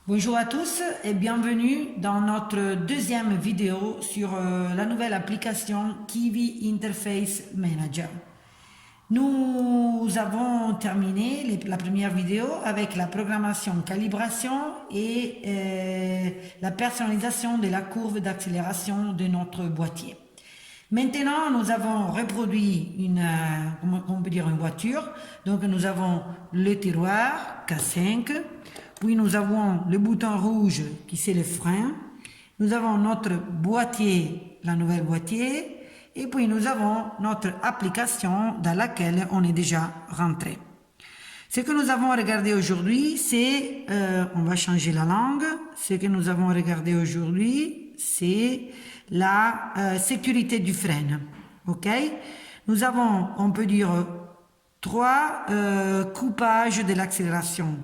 Bonjour à tous et bienvenue dans notre deuxième vidéo sur la nouvelle application Kiwi Interface Manager. Nous avons terminé la première vidéo avec la programmation calibration et la personnalisation de la courbe d'accélération de notre boîtier. Maintenant, nous avons reproduit on peut dire une voiture. Donc, nous avons le tiroir K5. Puis, nous avons le bouton rouge qui c'est le frein. Nous avons notre boîtier, la nouvelle boîtier. Et puis, nous avons notre application dans laquelle on est déjà rentré. Ce que nous avons regardé aujourd'hui, c'est, on va changer la langue. Ce que nous avons regardé aujourd'hui, c'est la sécurité du frein. Ok? Nous avons, on peut dire, trois coupages de l'accélération.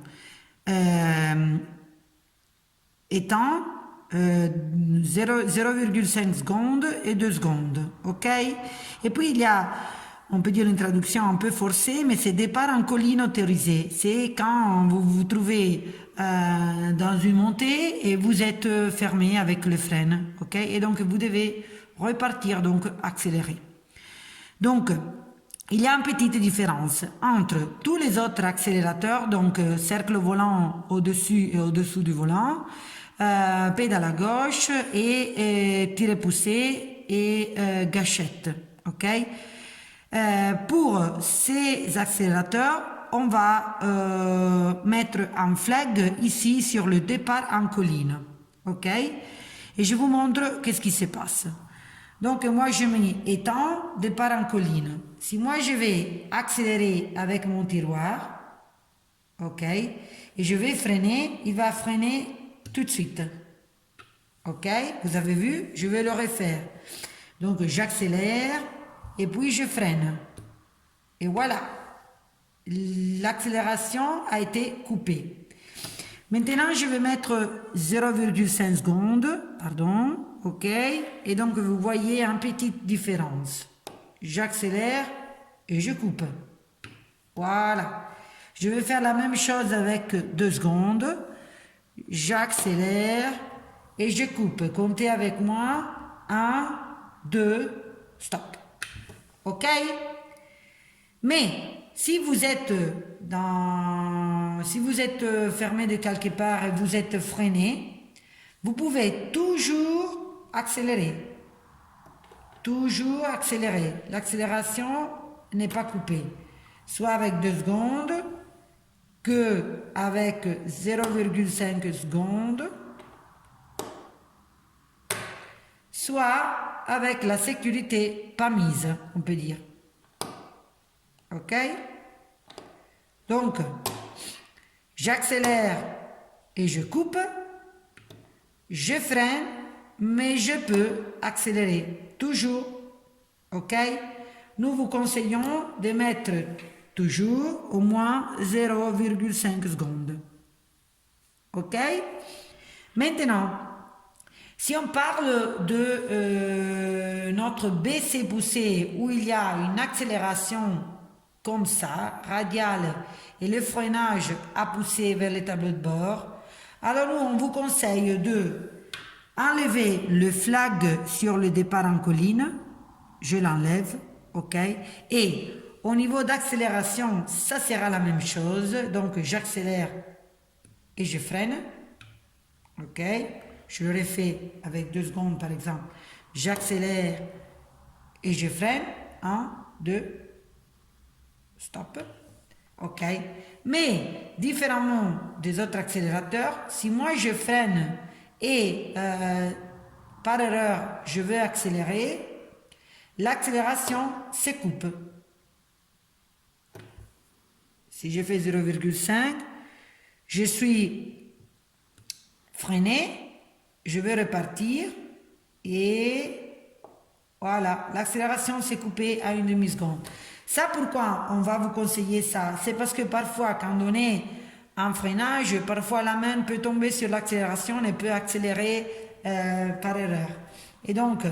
Étant 0,5 secondes et 2 secondes. Ok? Et puis il y a, on peut dire une traduction un peu forcée, mais c'est départ en colline autorisé. C'est quand vous vous trouvez dans une montée et vous êtes fermé avec le frein. Ok? Et donc vous devez repartir, donc accélérer. Donc, il y a une petite différence entre tous les autres accélérateurs, donc cercle volant au-dessus et au-dessous du volant, pédale à gauche et tirer-pousser et gâchette. Ok? Pour ces accélérateurs, on va mettre un flag ici sur le départ en colline. Ok? Et je vous montre qu'est-ce qui se passe. Donc moi je mets étant départ en colline. Si moi je vais accélérer avec mon tiroir, ok, et je vais freiner, il va freiner tout de suite. Ok, vous avez vu, je vais le refaire. Donc j'accélère et puis je freine. Et voilà, l'accélération a été coupée. Maintenant, je vais mettre 0,5 secondes, pardon, ok, et donc vous voyez une petite différence. J'accélère et je coupe. Voilà. Je vais faire la même chose avec 2 secondes. J'accélère et je coupe. Comptez avec moi. 1, 2, stop. Ok? Mais si vous êtes fermé de quelque part et vous êtes freiné, vous pouvez toujours accélérer. Toujours accélérer. L'accélération n'est pas coupée. Soit avec 2 secondes, que avec 0,5 secondes, soit avec la sécurité pas mise, on peut dire. Ok? Donc, j'accélère et je coupe. Je freine, mais je peux accélérer toujours. Ok? Nous vous conseillons de mettre toujours au moins 0,5 secondes. Ok? Maintenant, si on parle de notre BC poussé où il y a une accélération comme ça, radiale, et le freinage à pousser vers le tableau de bord, alors nous, on vous conseille de enlever le flag sur le départ en colline, je l'enlève, ok, et au niveau d'accélération, ça sera la même chose, donc j'accélère et je freine, ok, je le refais avec 2 secondes par exemple, j'accélère et je freine, 1, 2, stop. Ok. Mais, différemment des autres accélérateurs, si moi je freine et par erreur je veux accélérer, l'accélération se coupe. Si je fais 0,5, je suis freiné, je vais repartir et voilà, l'accélération s'est coupée à une demi-seconde. Ça, pourquoi on va vous conseiller ça? C'est parce que parfois, quand on est en freinage, parfois la main peut tomber sur l'accélération et peut accélérer par erreur. Et donc,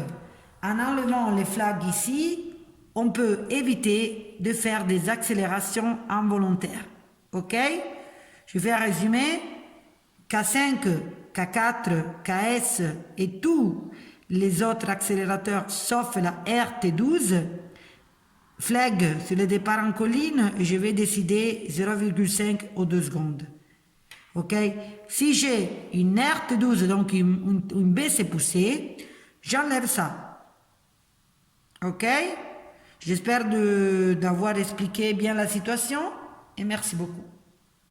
en enlevant les flags ici, on peut éviter de faire des accélérations involontaires. Ok? Je vais résumer. K5, K4, KS et tous les autres accélérateurs sauf la RT12, flag sur le départ en colline, je vais décider 0,5 ou 2 secondes. Ok? Si j'ai une RT12, donc une baisse poussée, j'enlève ça. Ok? J'espère d'avoir expliqué bien la situation et merci beaucoup.